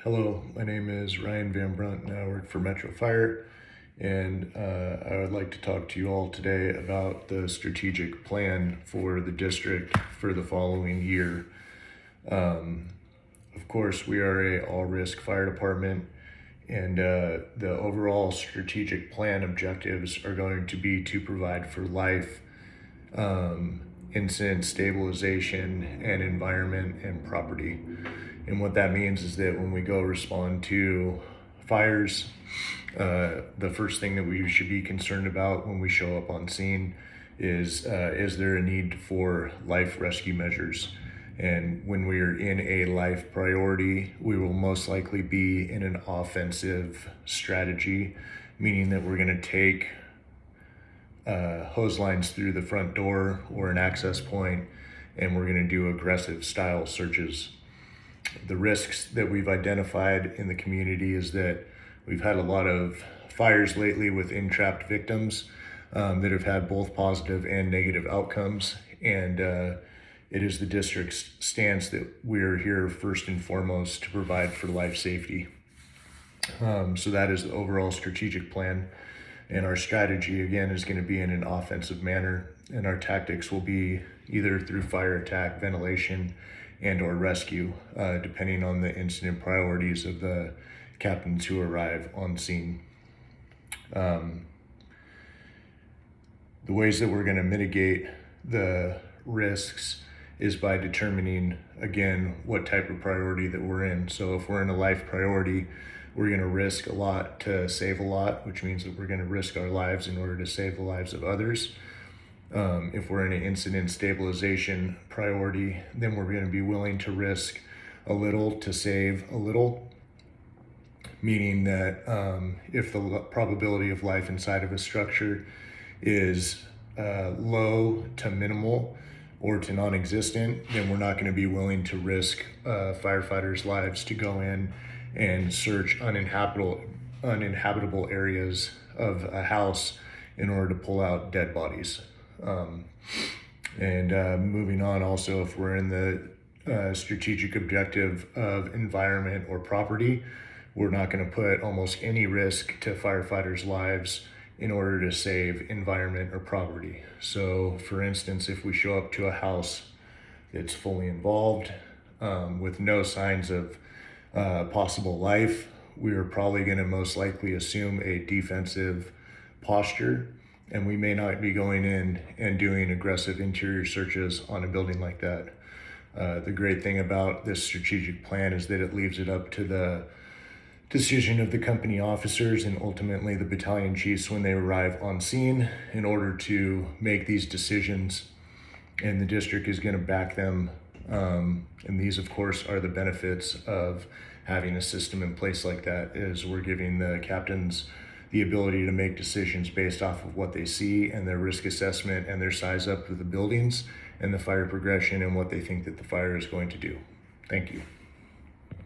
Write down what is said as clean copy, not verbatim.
Hello, my name is Ryan Van Brunt and I work for Metro Fire. And I would like to talk to you all today about the strategic plan for the district for the following year. Of course, we are a all-risk fire department, and the overall strategic plan objectives are going to be to provide for life, incident stabilization, and environment and property. And what that means is that when we go respond to fires, the first thing that we should be concerned about when we show up on scene is there a need for life rescue measures? And when we are in a life priority, we will most likely be in an offensive strategy, meaning that we're going to take hose lines through the front door or an access point, and we're going to do aggressive style searches. The risks that we've identified in the community is that we've had a lot of fires lately with entrapped victims that have had both positive and negative outcomes. And it is the district's stance that we're here first and foremost to provide for life safety. So that is the overall strategic plan. And our strategy, again, is going to be in an offensive manner. And our tactics will be either through fire attack, ventilation, and or rescue, depending on the incident priorities of the captains who arrive on scene. The ways that we're going to mitigate the risks is by determining, again, what type of priority that we're in. So if we're in a life priority, we're going to risk a lot to save a lot, which means that we're going to risk our lives in order to save the lives of others. If we're in an incident stabilization priority, then we're going to be willing to risk a little to save a little, meaning that if the probability of life inside of a structure is low to minimal or to non-existent, then we're not going to be willing to risk firefighters' lives to go in and search uninhabitable areas of a house in order to pull out dead bodies. Moving on, also, if we're in the strategic objective of environment or property, we're not going to put almost any risk to firefighters' lives in order to save environment or property. So, for instance, if we show up to a house that's fully involved with no signs of possible life, we are probably going to most likely assume a defensive posture, and we may not be going in and doing aggressive interior searches on a building like that. The great thing about this strategic plan is that it leaves it up to the decision of the company officers and ultimately the battalion chiefs when they arrive on scene in order to make these decisions, and the district is going to back them. And these, of course, are the benefits of having a system in place like that, is we're giving the captains the ability to make decisions based off of what they see and their risk assessment and their size up of the buildings and the fire progression and what they think that the fire is going to do. Thank you.